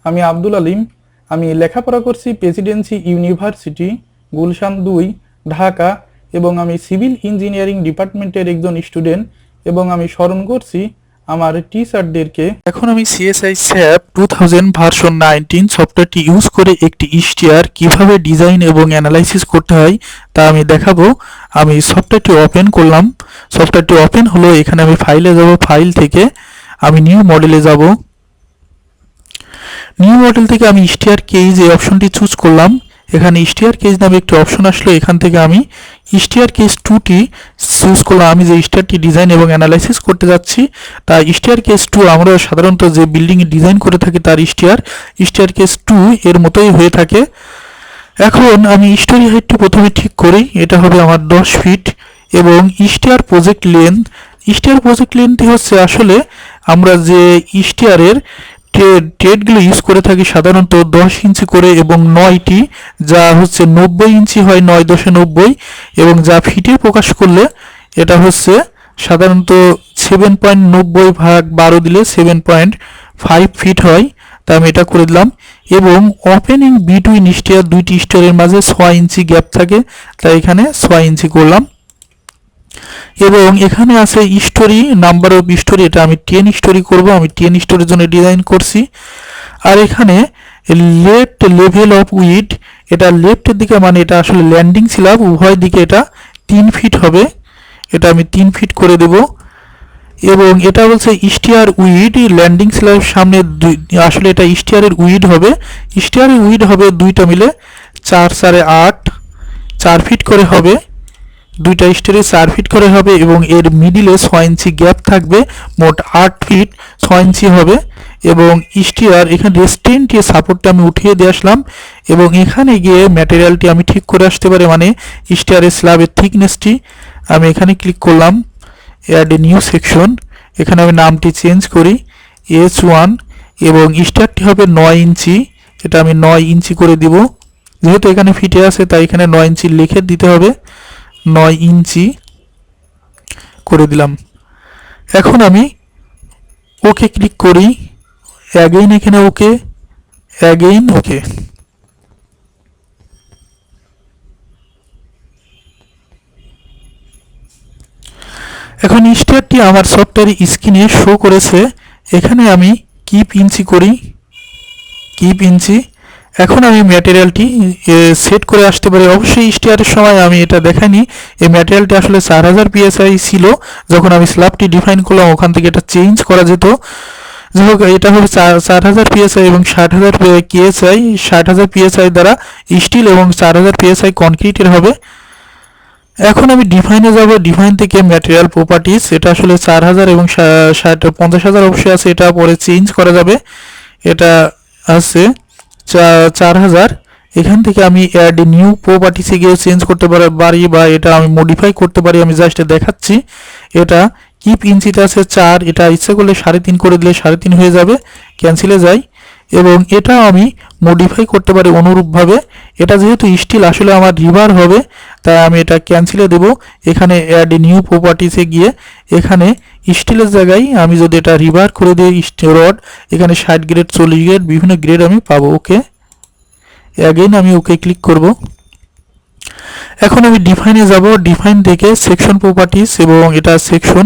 আমি আব্দুল আলিম। আমি লেখাপড়া করছি প্রেসিডেন্সি ইউনিভার্সিটি, গুলশান 2, ঢাকা, এবং আমি সিভিল ইঞ্জিনিয়ারিং ডিপার্টমেন্টের একজন স্টুডেন্ট, এবং আমি স্মরণ করছি আমার টিচারদেরকে। এখন আমি সিএসআই স্যাপ 2000 ভার্সন 19 সফটওয়্যারটি ইউজ করে একটি ইশতেহার কিভাবে ডিজাইন এবং অ্যানালাইসিস করতে হয় তা আমি দেখাবো। আমি সফটওয়্যারটি ওপেন করলাম। সফটওয়্যারটি ওপেন হলো। এখানে আমি ফাইলে যাব, ফাইল থেকে আমি নিউ মডেলে যাব। নিউ মডেল থেকে আমি ইশতেহার কেজ এই অপশনটি চুজ করলাম। এখানে ইশতেহার কেজ নামে একটি অপশন আসলো। এখান থেকে আমি ইশতেহার কেজ 2টি চুজ করলাম। আমি যে ইশতেহারটি ডিজাইন এবং অ্যানালাইসিস করতে যাচ্ছি তা ইশতেহার কেজ 2 আমরা সাধারণত যে বিল্ডিং ডিজাইন করে থাকি তার ইশতেহার কেজ 2 এর মতোই হয়ে থাকে। এখন আমি স্টোরি হাইটটি প্রথমে ঠিক করি। এটা হবে আমার 10 ফিট। এবং ইশতেহার প্রজেক্ট লেন্থটি হচ্ছে আসলে আমরা যে ইশতেহারের ট্রেডগুলো ইউজ করে থাকি সাধারণত 10 ইঞ্চি করে এবং 9টি, যা হচ্ছে 90 ইঞ্চি হয়, 9.90, এবং যা ফিটে প্রকাশ করলে এটা হচ্ছে সাধারণত 7.90 ভাগ 12 দিলে 7.5 ফিট হয়। তাই আমি এটা করে দিলাম। এবং ওপেনিং বিটুইন স্টেয়ার, দুইটি স্টেয়ারের মাঝে 6 ইঞ্চি গ্যাপ থাকে, তাই এখানে 6 ইঞ্চি করলাম। এবং এখানে আছে স্টোরি, নাম্বার অফ স্টোরি, এটা আমি 10 স্টোরি করব। আমি 10 স্টোরির জন্য ডিজাইন করছি। আর এখানে লেফট লেভেল অফ উইড, এটা লেফটের দিকে, মানে এটা আসলে ল্যান্ডিং স্ল্যাব, উভয় দিকে এটা 3 ফিট হবে। এটা আমি 3 ফিট করে দেব। এবং এটা বলছে স্টিয়ার উইড, ল্যান্ডিং স্ল্যাবের সামনে আসলে এটা স্টিয়ারের উইড হবে। স্টিয়ারের উইড হবে দুইটা মিলে 4 4 8, 4 ফিট করে হবে। দুইটা স্টিয়ারে 4 ফিট করে হবে এবং এর মিডিলে 6 ইঞ্চি গ্যাপ থাকবে। মোট 8 ফিট 6 ইঞ্চি হবে। এবং স্টিয়ার এখানে রেস্টেন্টে সাপোর্টটা আমি উঠিয়ে দিয়ে আসলাম। এবং এখানে গিয়ে ম্যাটেরিয়ালটি আমি ঠিক করে আসতে পারি, মানে স্টিয়ারের স্ল্যাবের থিকনেসটি আমি এখানে ক্লিক করলাম। অ্যাড এ নিউ সেকশন, এখানে আমি নামটি চেঞ্জ করি S1। এবং স্টারটি হবে 9 ইঞ্চি, এটা আমি 9 ইঞ্চি করে দিব। যেহেতু এখানে ফিটে আছে তাই এখানে 9 ইঞ্চি লিখে দিতে হবে। 9 ইঞ্চি করে দিলাম। এখন আমি ওকে ক্লিক করি। অ্যাগেইন এখানে ওকে, অ্যাগেইন ওকে। এখন স্টারটি আমার সফটওয়্যার স্ক্রিনে শো করেছে। এখানে আমি কিপ ইঞ্চি করি, কিপ ইঞ্চি। এখন আমি ম্যাটেরিয়ালটি সেট করে আসতে পারি। অবশ্যই স্টিয়ারের সময় আমি এটা দেখাইনি, এই ম্যাটেরিয়ালটি আসলে 4000 PSI ছিল। যখন আমি স্ল্যাবটি ডিফাইন করলাম ওখান থেকে এটা চেঞ্জ করা যেত। যাই হোক, এটা হবে 4000 PSI এবং 60,000 KSI। 60,000 PSI দ্বারা স্টিল এবং 4000 PSI কনক্রিটের হবে। এখন আমি ডিফাইনে যাব। ডিফাইন থেকে ম্যাটেরিয়াল প্রপার্টিজ, এটা আসলে 4000 এবং 50,000 অবশ্যই আছে, এটা পরে চেঞ্জ করা যাবে। এটা আছে 4000। এখান থেকে আমি অ্যাড নিউ প্রপার্টিসে গিয়ে চেঞ্জ করতে পারি বা এটা আমি মডিফাই করতে পারি। আমি জাস্ট দেখাচ্ছি। এটা কিপ ইঞ্চিতে আছে 4, এটা ইচ্ছা করলে 3.5 করে দিলে 3.5 হয়ে যাবে, ক্যান্সেলে যাই। এবং এটা আমি মডিফাই করতে পারি অনুরূপভাবে। এটা যেহেতু স্টিল আসলে আমার রিভার হবে, তাই আমি এটা ক্যান্সেলে দেব। এখানে অ্যাড নিউ প্রপার্টিসে গিয়ে এখানে স্টিলের জায়গায় আমি যদি এটা রিভার করে দিই রড, এখানে 60 গ্রেড, 40 গ্রেড, বিভিন্ন গ্রেড আমি পাবো। ওকে, অ্যাগেইন আমি ওকে ক্লিক করব। এখন আমি ডিফাইনে যাব। ডিফাইন থেকে সেকশন প্রপার্টিস এবং এটা সেকশন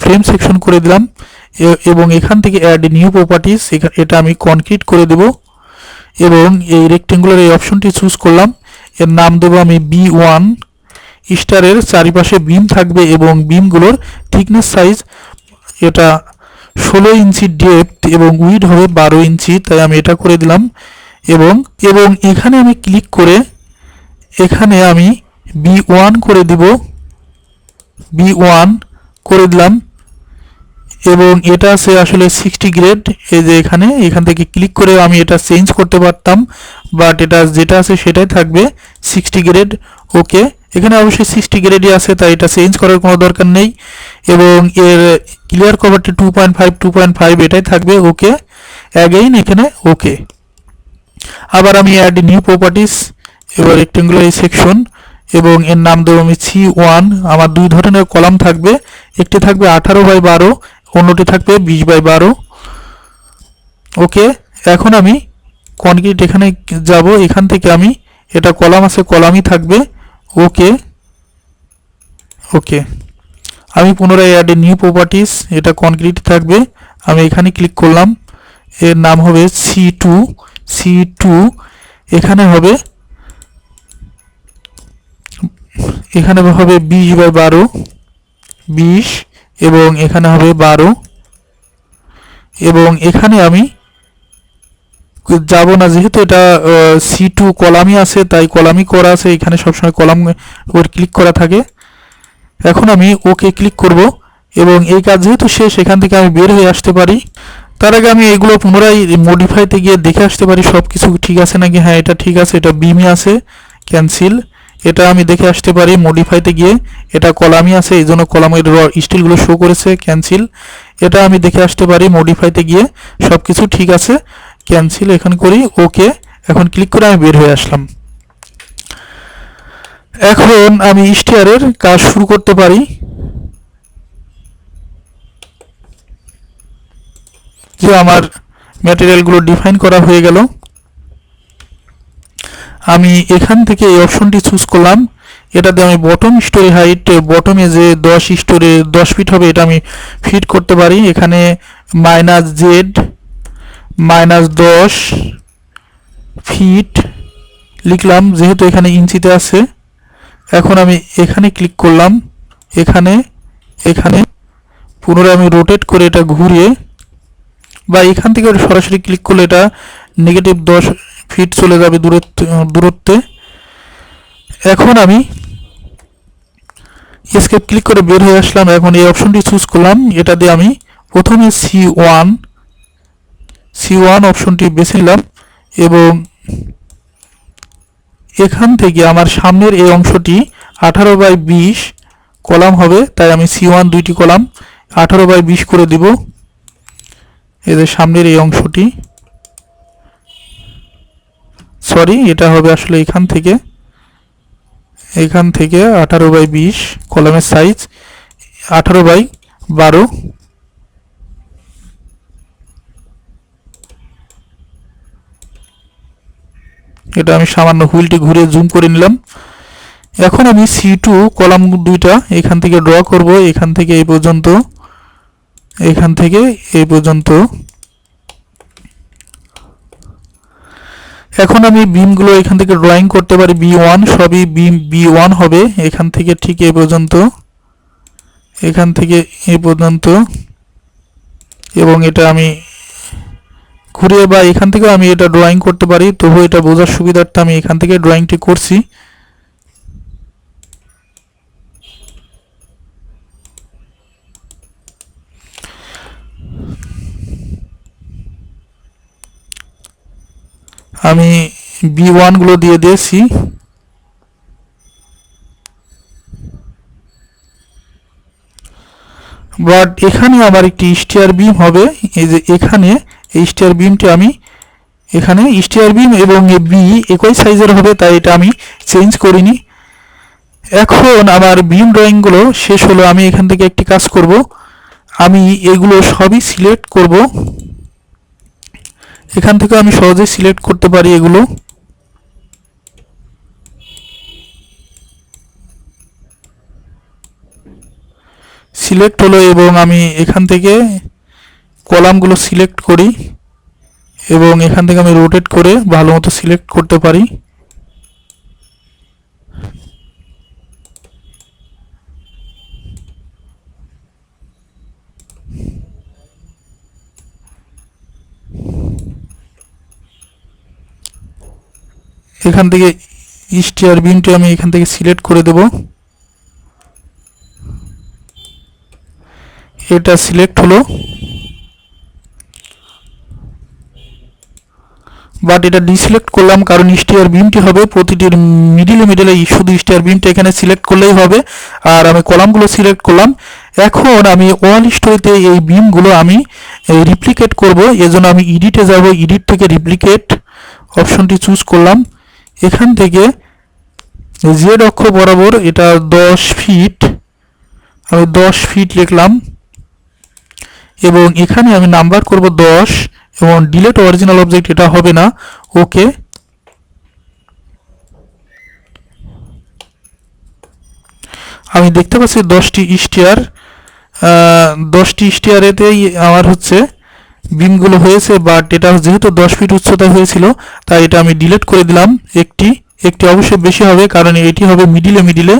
ফ্রেম সেকশন করে দিলাম। এবং এখান থেকে অ্যাড নিউ প্রপার্টিস, এটা আমি কনক্রিট করে দেব। এবং এই রেক্টেঙ্গুলার এই অপশনটি চুজ করলাম। এর নাম দেবো আমি B1। স্টারের চারিপাশে বিম থাকবে এবং বিমগুলোর থিকনেস সাইজ এটা 16 ইঞ্চি ডেপথ এবং উইড হবে 12 ইঞ্চি, তাই আমি এটা করে দিলাম। এবং এখানে আমি ক্লিক করে এখানে আমি B1 করে দিব। B1 করে দিলাম। এবং এটা আছে আসলে 60 গ্রেড। এই যে এখান থেকে ক্লিক করে আমি এটা চেঞ্জ করতে পারতাম, বাট এটা যেটা আছে সেটাই থাকবে 60 গ্রেড। ওকে, এখানে অবশ্যই 60 গ্রেডই আছে, তাই এটা চেঞ্জ করার কোনো দরকার নেই। এবং এর ক্লিয়ার কভারটি 2.5 এটাই থাকবে। ওকে, অ্যাগেইন এখানে ওকে। আবার আমি অ্যাড নিউ প্রপার্টিস, এবার রেক্টেঙ্গুলার এই সেকশন, এবং এর নাম দেবো আমি C1। আমার দুই ধরনের কলাম থাকবে, একটি থাকবে 18/12, অন্যটি থাকবে 20/12। ওকে, এখন আমি কনক্রিট এখানে যাব, এখান থেকে আমি এটা কলাম আছে কলামই থাকবে। ওকে ওকে, আমি পুনরায় অ্যাড এ নিউ প্রপার্টিস, এটা কনক্রিট থাকবে। আমি এখানে ক্লিক করলাম, এর নাম হবে C2 এখানে হবে 20/12 20 এবং এখানে হবে 12 এবং এখানে আমি যাব না, যেহেতু এটা C2 কলামই আছে তাই কলামই করা আছে, এখানে সবসময় কলাম উপর ক্লিক করা থাকে। এখন আমি ওকে ক্লিক করব এবং এই কাজ যেহেতু শেষ এখান থেকে আমি বের হয়ে আসতে পারি। তার আগে আমি এগুলো পুনরায় মডিফাইতে গিয়ে দেখে আসতে পারি সব কিছু ঠিক আছে নাকি। হ্যাঁ এটা ঠিক আছে, এটা বিমই আছে, ক্যান্সেল, এটা আমি দেখে আসতে পারি মডিফাইতে গিয়ে। এটা কলামই আছে এই জন্য কলামের স্টিলগুলো শো করেছে, ক্যান্সেল, এটা আমি দেখে আসতে পারি মডিফাইতে গিয়ে সব কিছু ঠিক আছে, ক্যান্সেল এখন করি, ওকে এখন ক্লিক করে আমি বের হয়ে আসলাম। এখন আমি স্টিয়ারের কাজ শুরু করতে পারি। যে আমার ম্যাটেরিয়ালগুলো ডিফাইন করা হয়ে গেল, আমি এখান থেকে এই অপশনটি চুজ করলাম। এটাতে আমি বটম স্টোরি হাইট, বটমে যে 10 ফিট হবে এটা আমি ফিট করতে পারি। এখানে -z -10 ফিট লিখলাম, যেহেতু এখানে ইঞ্চিতে আছে। এখন আমি এখানে ক্লিক করলাম, এখানে পুনরায় আমি রোটেট করে এটা ঘুরিয়ে, বা এখান থেকে সরাসরি ক্লিক করলে এটা -10 ফিট চলে যাবে দূরত্বে। এখন আমি এসকেপ ক্লিক করে বের হয়ে আসলাম। এখন এই অপশনটি চুজ করলাম, এটা দিয়ে আমি প্রথমে C1 অপশনটি বেছে নিলাম এবং এখান থেকে আমার সামনের এই অংশটি 18/20 কলাম হবে, তাই আমি C1 দুইটি কলাম 18/20 করে দিব। এদের সামনের এই অংশটি, সরি এটা হবে আসলে এখান থেকে 18/20 কলামের সাইজ 18/12। এটা আমি সামান্য হুইলটি ঘুরে জুম করে নিলাম। এখন আমি C2 কলাম দুইটা এখান থেকে ড্র করব, এখান থেকে এই পর্যন্ত, এখান থেকে এই পর্যন্ত। এখন আমি বিমগুলো এখান থেকে ড্রয়িং করতে পারি, B1 সবই বিম B1 হবে, এখান থেকে ঠিক এই পর্যন্ত, এখান থেকে এই পর্যন্ত, এবং এটা আমি ঘুরে বা এখান থেকে আমি এটা ড্রয়িং করতে পারি। তবু এটা বোঝার সুবিধার্থে আমি এখান থেকে ড্রয়িংটি করছি। আমি B1 গুলো দিয়ে দিয়েছি। বাট এখানে আমার একটি স্টিয়ার বিম হবে, এই যে এখানে এই স্টিয়ার বিমটি আমি এখানে স্টিয়ার বিম এবং বি একই সাইজের হবে, তাই এটা আমি চেঞ্জ করিনি। এখন আমার বিম ড্রয়িংগুলো শেষ হলো। আমি এখান থেকে একটি কাজ করব, আমি এগুলো সবই সিলেক্ট করব। এখান থেকে আমি সহজে সিলেক্ট করতে পারি এগুলো। সিলেক্ট হলো এবং আমি এখান থেকে কলামগুলো সিলেক্ট করি এবং এখান থেকে আমি রোটেট করে ভালো মতো সিলেক্ট করতে পারি। এখান থেকে স্টিয়ার বিমটি আমি এখান থেকে সিলেক্ট করে দেব। এটা সিলেক্ট হলো, বাট এটা ডিসিলেক্ট করলাম কারণ স্টিয়ার বিমটি হবে প্রতিটির মিডিলে শুধু স্টিয়ার বিমটা এখানে সিলেক্ট করলেই হবে। আর আমি কলামগুলো সিলেক্ট করলাম। এখন আমি ওয়াল স্টোরিতে এই বিমগুলো আমি রিপ্লিকেট করব, এজন্য আমি এডিটে যাব, এডিট থেকে রিপ্লিকেট অপশনটি চুজ করলাম। এখান থেকে জেড অক্ষ বরাবর এটা 10 ফিট, আমি 10 ফিট লিখলাম এবং এখানে আমি নাম্বার করব 10 এবং ডিলেট অরিজিনাল অবজেক্ট এটা হবে না। ওকে, আমি দেখতে পাচ্ছি 10টি স্টিয়ার, 10টি স্টিয়ারেতেই আমার হচ্ছে বিমগুলো হয়েছে, বাট এটা যেহেতু 10 ফিট উচ্চতায় হয়েছিল তাই এটা আমি ডিলিট করে দিলাম। একটি একটি অবশ্যই বেশি হবে, কারণ এটি হবে মিডিলে।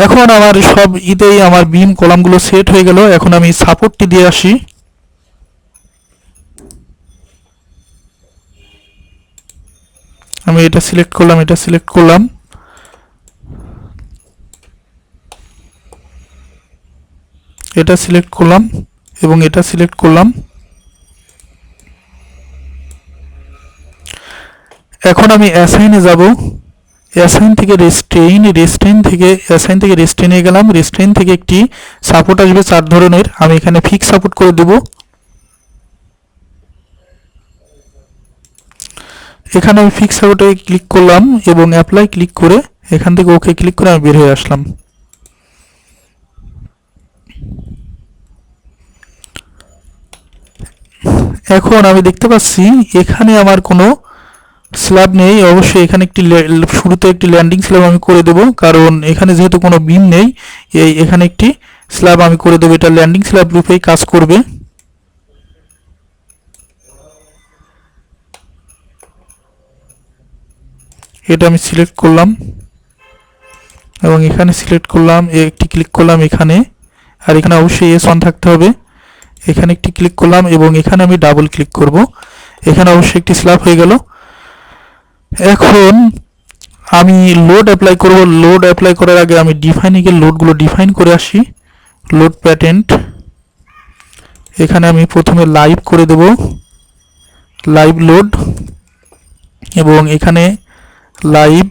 এখন আমার সব ইতেই আমার বিম কলামগুলো সেট হয়ে গেল। এখন আমি সাপোর্টটি দিয়ে আসি। আমি এটা সিলেক্ট করলাম, এটা সিলেক্ট করলাম, এটা সিলেক্ট করলাম এবং এটা সিলেক্ট করলাম। এখন আমি অ্যাসাইনে যাব। অ্যাসাইন থেকে রেস্টেইনে গেলাম। রেস্টেইন থেকে একটি সাপোর্ট আসবে 4 ধরনের, আমি এখানে ফিক্স সাপোর্ট করে দেব। এখানে আমি ফিক্স সাপোর্টে ক্লিক করলাম এবং অ্যাপ্লাই ক্লিক করে এখান থেকে ওকে ক্লিক করে আমি বের হয়ে আসলাম। এখন আমি দেখতে পাচ্ছি এখানে আমার কোনো স্ল্যাব নেই। অবশ্যই এখানে একটি শুরুতে একটি ল্যান্ডিং স্ল্যাব আমি করে দেব, কারণ এখানে যেহেতু কোনো বিম নেই। এখানে একটি স্ল্যাব আমি করে দেবো, এটা ল্যান্ডিং স্ল্যাব রূপেই কাজ করবে। এটা আমি সিলেক্ট করলাম এবং এখানে সিলেক্ট করলাম, একটি ক্লিক করলাম এখানে, আর এখানে অবশ্যই S1 থাকতে হবে। এখানে একটি ক্লিক করলাম এবং এখানে আমি ডাবল ক্লিক করব। এখানে অবশ্যই একটি স্ল্যাব হয়ে গেল। এখন আমি লোড অ্যাপ্লাই করব। লোড অ্যাপ্লাই করার আগে আমি ডিফাইনিংয়ে লোডগুলো ডিফাইন করে আসি। লোড প্যাটেন্ট, এখানে আমি প্রথমে লাইভ করে দেব, লাইভ লোড, এবং এখানে লাইভ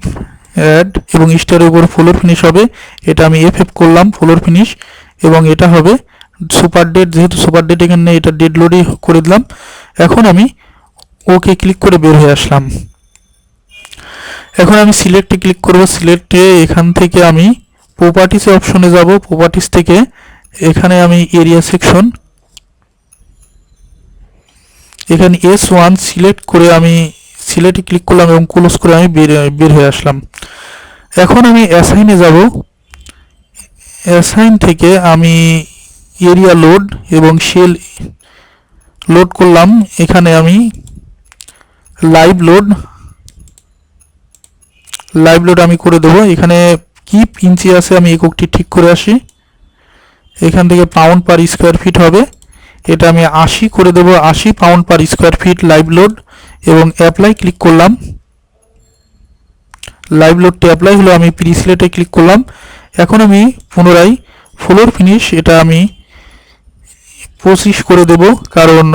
অ্যাড এবং স্টারের উপর ফ্লোর ফিনিশ হবে। এটা আমি FF করলাম ফ্লোর ফিনিশ, এবং এটা হবে সুপার ডেট, যেহেতু সুপার ডেট এখানে এটা ডেড লোডই করে দিলাম। এখন আমি ওকে ক্লিক করে বের হয়ে আসলাম। এখন আমি সিলেক্টে ক্লিক করব। সিলেক্টে এখান থেকে আমি প্রপার্টিস অপশনে যাব। প্রপার্টিস থেকে এখানে আমি এরিয়া সেকশন, এখানে S1 সিলেক্ট করে আমি সিলেক্টে ক্লিক করলাম এবং ক্লোজ করে আমি বের হয়ে আসলাম। এখন আমি অ্যাসাইনে যাব। অ্যাসাইন থেকে আমি এরিয়া লোড এবং সেল লোড করলাম। এখানে আমি লাইভ লোড আমি করে দেবো। এখানে কি ইঞ্চি আছে আমি এককটি ঠিক করে আসি। এখান থেকে পাউন্ড পার স্কোয়ার ফিট হবে, এটা আমি 80 করে দেবো, 80 pound per square feet live load, এবং অ্যাপ্লাই ক্লিক করলাম। লাইভ লোডটি অ্যাপ্লাই হলো, আমি প্রিসিলেটে ক্লিক করলাম। এখন আমি পুনরায় ফ্লোর ফিনিশ, এটা আমি 25 করে দেব, কারণ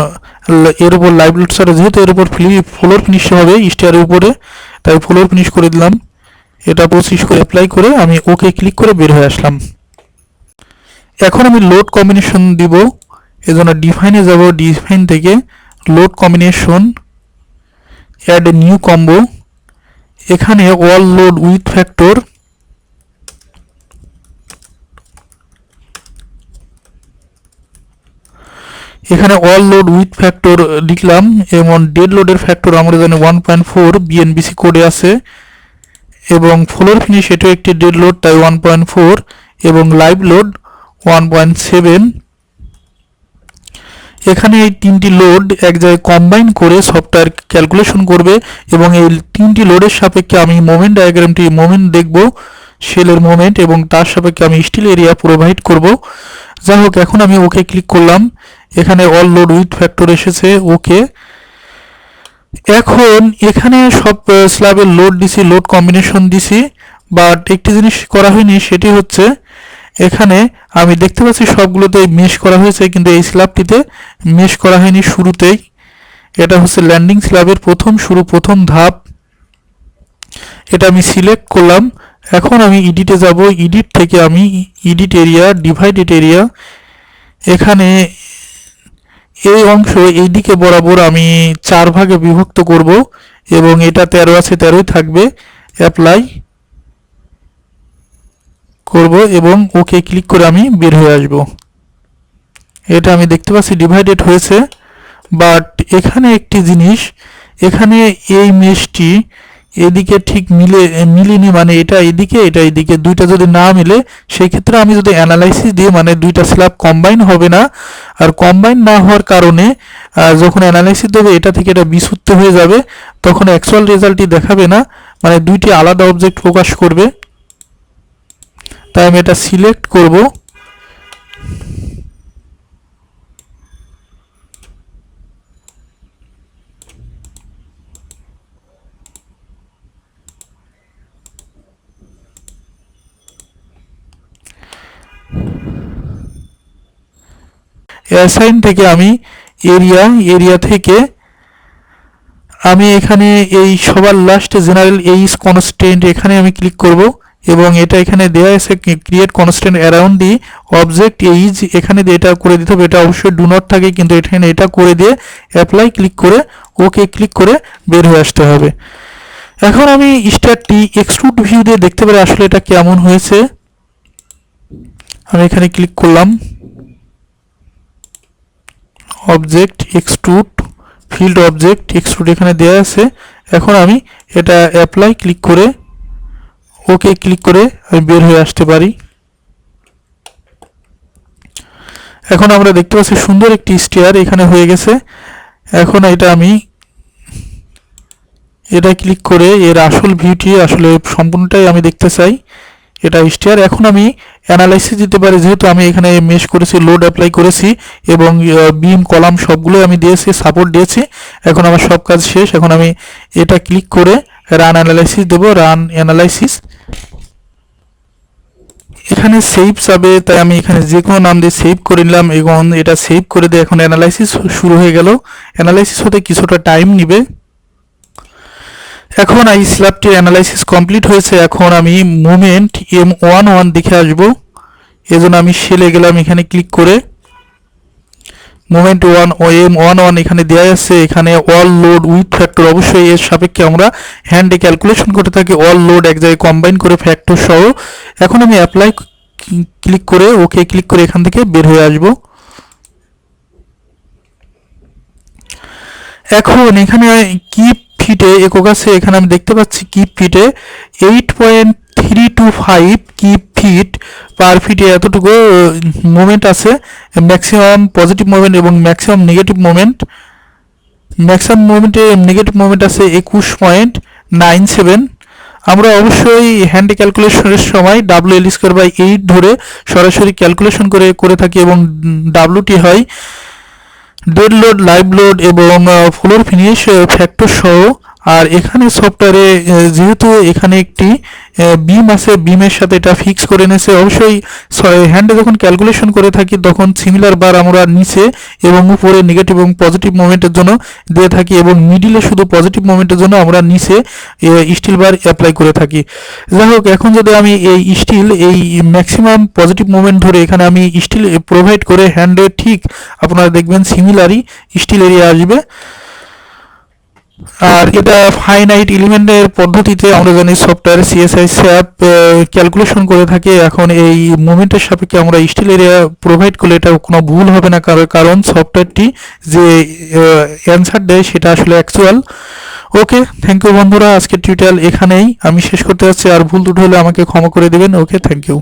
এর উপর লাইভ লোড ছাড়া যেহেতু এর উপর ফ্লোর ফিনিশ হবে স্টিয়ারের উপরে, তাই ফ্লোর ফিনিশ করে দিলাম। এটা 25 করে অ্যাপ্লাই করে আমি ওকে ক্লিক করে বের হয়ে আসলাম। এখন আমি লোড কম্বিনেশন দিব, এজন্য ডিফাইনে যাব। ডিফাইন থেকে load combination, add a new combo, এখানে অল লোড উইথ ফ্যাক্টর, এখানে অল লোড উইথ ফ্যাক্টর লিখলাম, এবং ডেড লোডের ফ্যাক্টর আমরা জানি 1.4 BNBC কোডে আছে, এবং ফ্লোর ফিনিশ এটাও একটি ডেড লোড, তাই 1.4, এবং লাইভ লোড 1.7। এখানে এই তিনটি লোড এক জায়গায় কম্বাইন করে সফটওয়্যার ক্যালকুলেশন করবে, এবং এই তিনটি লোডের সাপেক্ষে আমি মোমেন্ট ডায়াগ্রামটি দেখব, শেলের মোমেন্ট, এবং তার সাপেক্ষে আমি স্টিল এরিয়া প্রোভাইড করব। যাই হোক, এখন আমি ওকে ক্লিক করলাম। এখানে অল লোড উইথ ফ্যাক্টর এসেছে, ওকে। এখন এখানে সব স্ল্যাবের লোড দিছি, লোড কম্বিনেশন দিছি, বাট একটি জিনিস করা হয়নি, সেটি হচ্ছে এখানে আমি দেখতে পাচ্ছি সবগুলোতে মেশ করা হয়েছে, কিন্তু এই স্ল্যাবটিতে মেশ করা হয়নি শুরুতেই। এটা হচ্ছে ল্যান্ডিং স্ল্যাবের প্রথম ধাপ। এটা আমি সিলেক্ট করলাম। এখন আমি এডিটে যাব। এডিট থেকে আমি এডিট এরিয়া, ডিভাইডেড এরিয়া, এখানে এই অংশ এইদিকে বরাবর আমি 4 ভাগে বিভক্ত করব, এবং এটা 13 আছে, 13ই থাকবে। অ্যাপ্লাই করব এবং ওকে ক্লিক করে আমি বের হয়ে আসব। এটা আমি দেখতে পাচ্ছি ডিভাইডেড হয়েছে, বাট এখানে একটি জিনিস, এখানে এই মেশটি এদিকে ঠিক মিলেনি, মানে এটা এদিকে দুইটা যদি না মিলে, সেই ক্ষেত্রে আমি যদি অ্যানালাইসিস দিই মানে দুইটা স্ল্যাব কম্বাইন হবে না। আর কম্বাইন না হওয়ার কারণে যখন অ্যানালাইসিস দেবে এটা থেকে এটা বিশুদ্ধ হয়ে যাবে, তখন অ্যাকচুয়াল রেজাল্টটি দেখাবে না, মানে দুইটি আলাদা অবজেক্ট প্রকাশ করবে। তাই আমি এটা সিলেক্ট করব। অ্যাসাইন থেকে আমি এরিয়া থেকে আমি এখানে এই সবার লাস্টে জেনারেল এইজ কনস্ট্যান্ট এখানে আমি ক্লিক করব এবং এটা এখানে দেওয়া আছে create constant around the object age, এখানে দিয়ে এটা করে দিতে হবে। এটা অবশ্যই ডু নট থাকে, কিন্তু এখানে এটা করে দিয়ে অ্যাপ্লাই ক্লিক করে ওকে ক্লিক করে বের হয়ে আসতে হবে। এখন আমি স্টারটি এক্সট্রুড ভিউ দিয়ে দেখতে পারি আসলে এটা কেমন হয়েছে। আমি এখানে ক্লিক করলাম, object extrude, field object extrude এখানে দেওয়া আছে। এখন আমি এটা অ্যাপ্লাই ক্লিক করে ওকে ক্লিক করে আমি বের হয়ে আসতে পারি। এখন আমরা দেখতে পাচ্ছি সুন্দর একটি স্টেয়ার এখানে হয়ে গেছে। এখন আমি এটা ক্লিক করে এর আসল ভিউটি আসলে সম্পূর্ণটাই আমি দেখতে চাই। এটা স্টেয়ার। এখন আমি অ্যানালাইসিস দিতে পারি, যেহেতু আমি এখানে মেশ করেছি, লোড অ্যাপ্লাই করেছি এবং বিম কলাম সবগুলোই আমি দিয়েছি, সাপোর্ট দিয়েছি। এখন আমার সব কাজ শেষ। এখন আমি এটা ক্লিক করে রান অ্যানালাইসিস দেব, রান অ্যানালাইসিস। এখানে সেভ যাবে, তাই আমি এখানে যে কোনো নাম দিয়ে সেভ করে নিলাম এবং এটা সেভ করে দিয়ে এখন অ্যানালাইসিস শুরু হয়ে গেল। অ্যানালাইসিস হতে কিছুটা টাইম নেবে। এখন এই স্ল্যাবটির অ্যানালাইসিস কমপ্লিট হয়েছে। এখন আমি মুভমেন্ট M11 দেখে আসবো, এজন্য আমি সেলে গেলাম, এখানে ক্লিক করে মুভমেন্ট M11 এখানে দেওয়া আছে। এখানে অল লোড উইথ ফ্যাক্টর, অবশ্যই এর সাপেক্ষে আমরা হ্যান্ডে ক্যালকুলেশন করতে থাকি, অল লোড এক জায়গায় কম্বাইন করে ফ্যাক্টর সহ। এখন আমি অ্যাপ্লাই ক্লিক করে ওকে ক্লিক করে এখান থেকে বের হয়ে আসব। এখন এখানে কিপ ফিটে একক আছে, এখানে আমি দেখতে পাচ্ছি কিপ ফিটে 8.325 কিপ ফিট পার ফিটে এতটুকু মুভমেন্ট আছে। ম্যাক্সিমাম পজিটিভ মুভমেন্ট এবং ম্যাক্সিমাম নেগেটিভ মুভমেন্ট, ম্যাক্সিমাম মুভমেন্টে নেগেটিভ মুভমেন্ট আছে 21.97। আমরা অবশ্যই হ্যান্ড ক্যালকুলেশনের সময় WL²/8 ধরে সরাসরি ক্যালকুলেশন করে থাকি এবং ডাব্লুটি হয় ডেড লোড, লাইভ লোড এবং ফ্লোর ফিনিশ ফ্যাক্টর সহ। আর এখানে সফটওয়্যারে যেহেতু এখানে একটি বিম আছে, বিমের সাথে এটা ফিক্স করে নিয়েছে। অবশ্যই হ্যান্ডে যখন ক্যালকুলেশন করে থাকি তখন সিমিলার বার আমরা নিচে এবং উপরে নেগেটিভ এবং পজিটিভ মুভমেন্টের জন্য দিয়ে থাকি এবং মিডিলে শুধু পজিটিভ মুভমেন্টের জন্য আমরা নিচে স্টিল বার অ্যাপ্লাই করে থাকি। যাই হোক, এখন যদি আমি এই স্টিল এই ম্যাক্সিমাম পজিটিভ মুভমেন্ট ধরে এখানে আমি স্টিল প্রোভাইড করে হ্যান্ডে ঠিক আপনারা দেখবেন সিমিলারই স্টিল এরিয়া আসবে। আর এটা ফাইনাইট এলিমেন্টের পদ্ধতিতে আমরা জানি সফটওয়্যার সিএসআই স্যাপ ক্যালকুলেশন করে থাকে। এখন এই মুভমেন্টের সাপেক্ষে আমরা স্টিল এরিয়া প্রোভাইড করলে এটা কোনো ভুল হবে না, কারণ সফটওয়্যারটি যে অ্যান্সার দেয় সেটা আসলে অ্যাকচুয়াল। ওকে, থ্যাংক ইউ বন্ধুরা, আজকের টিউটোরিয়াল এখানেই আমি শেষ করতে যাচ্ছি। আর ভুল ত্রুটি হলে আমাকে ক্ষমা করে দেবেন। ওকে, থ্যাংক ইউ।